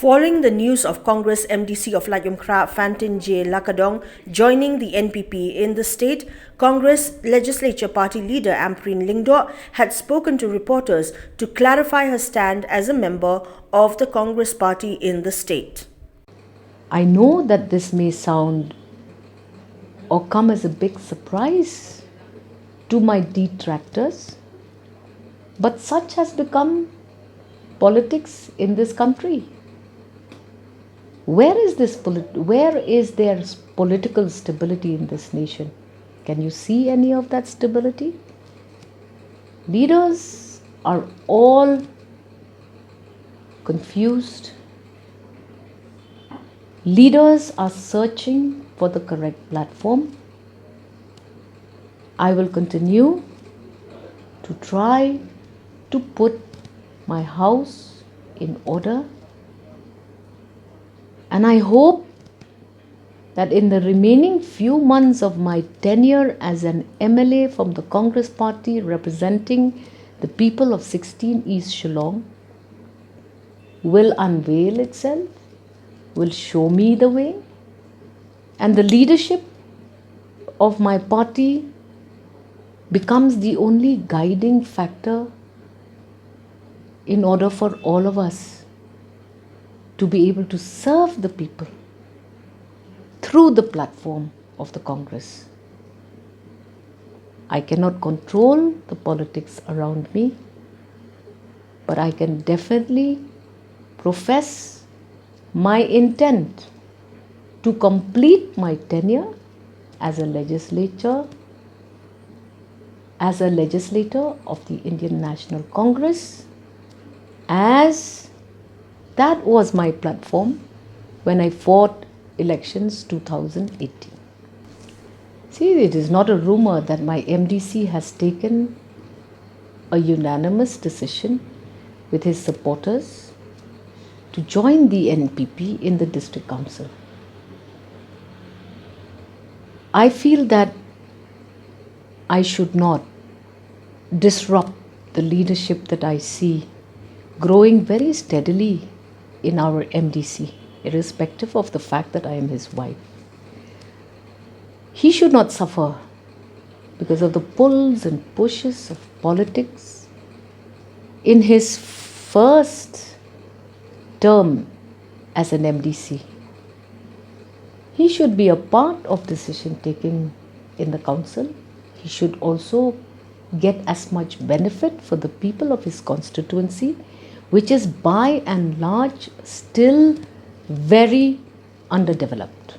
Following the news of Congress MDC of LAITUMKHRAH FANTIN J. LAKADONG joining the NPP in the state, Congress Legislature Party leader AMPAREEN LYNGDOH had spoken to reporters to clarify her stand as a member of the Congress Party in the state. I know that this may sound or come as a big surprise to my detractors, but such has become politics in this country. Where is there political stability in this nation? Can you see any of that stability? Leaders are all confused. Leaders are searching for the correct platform. I will continue to try to put my house in order, and I hope that in the remaining few months of my tenure as an MLA from the Congress Party representing the people of 16 East Shillong will unveil itself, will show me the way, and the leadership of my party becomes the only guiding factor in order for all of us to be able to serve the people through the platform of the Congress. I cannot control the politics around me, but I can definitely profess my intent to complete my tenure as a legislator of the Indian National Congress, as that was my platform when I fought elections 2018. See, it is not a rumor that my MDC has taken a unanimous decision with his supporters to join the NPP in the district council. I feel that I should not disrupt the leadership that I see growing very steadily in our MDC, irrespective of the fact that I am his wife. He should not suffer because of the pulls and pushes of politics in his first term as an MDC. He should be a part of decision taking in the council. He should also get as much benefit for the people of his constituency, which is by and large still very underdeveloped.